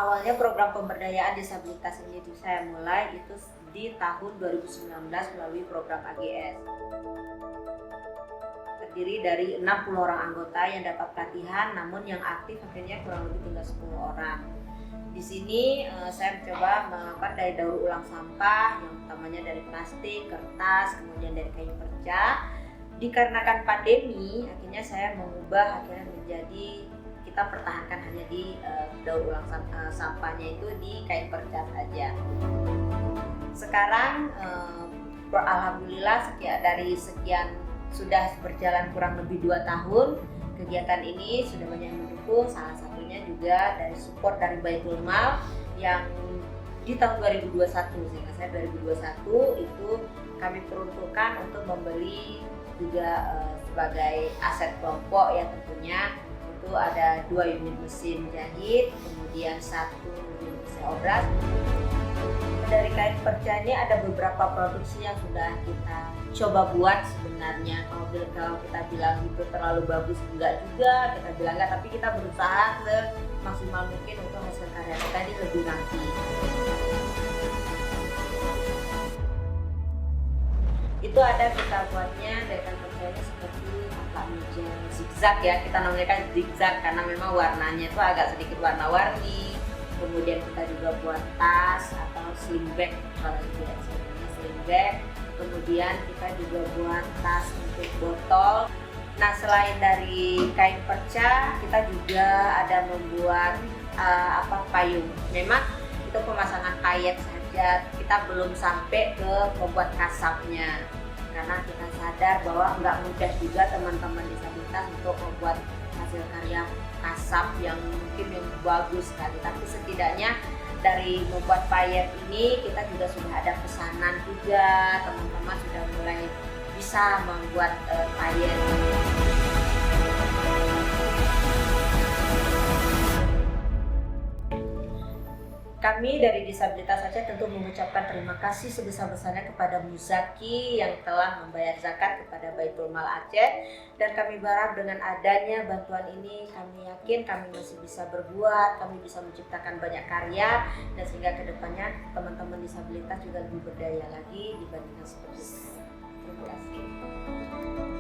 Awalnya program pemberdayaan disabilitas ini saya mulai itu di tahun 2019 melalui program AGS. Terdiri dari 60 orang anggota yang dapat pelatihan, namun yang aktif akhirnya kurang lebih tinggal 10 orang. Di sini saya mencoba melakukan dari daur ulang sampah, yang utamanya dari plastik, kertas, kemudian dari kayu perca. Dikarenakan pandemi, akhirnya saya mengubah akhirnya menjadi kita pertahankan hanya di daur ulang sampahnya itu di kain perca saja. Sekarang alhamdulillah dari sekian sudah berjalan kurang lebih 2 tahun, kegiatan ini sudah banyak yang mendukung, salah satunya juga dari support dari Baitul Mal yang di tahun 2021, sehingga saya 2021 itu kami peruntukkan untuk membeli juga sebagai aset kelompok yang tentunya itu ada 2 unit mesin jahit, kemudian 1 unit mesin obras. Dari kain perca ini ada beberapa produksi yang sudah kita coba buat sebenarnya. Kalau kita bilang itu terlalu bagus enggak juga, kita bilang enggak, tapi kita berusaha semaksimal mungkin untuk hasil karya kita ini lebih rapi. Itu ada kita buatnya dari kain percanya seperti meja zigzag ya, kita namanya kan zigzag karena memang warnanya itu agak sedikit warna-warni. Kemudian kita juga buat tas atau sling bag, kalau tidak sebenarnya sling bag. Kemudian kita juga buat tas untuk botol. Nah, selain dari kain perca, kita juga ada membuat payung. Memang itu pemasangan payet saja, kita belum sampai ke membuat kasapnya. Karena kita sadar bahwa nggak mudah juga teman-teman disabilitas untuk membuat hasil karya kasap yang mungkin yang bagus sekali, tapi setidaknya dari membuat payet ini kita juga sudah ada pesanan juga, teman-teman sudah mulai bisa membuat payet. Kami dari disabilitas Aceh tentu mengucapkan terima kasih sebesar-besarnya kepada Muzaki yang telah membayar zakat kepada Baitul Mal Aceh, dan kami berharap dengan adanya bantuan ini kami yakin kami masih bisa berbuat, kami bisa menciptakan banyak karya, dan sehingga kedepannya teman-teman disabilitas juga lebih berdaya lagi dibandingkan seperti ini. Terima kasih.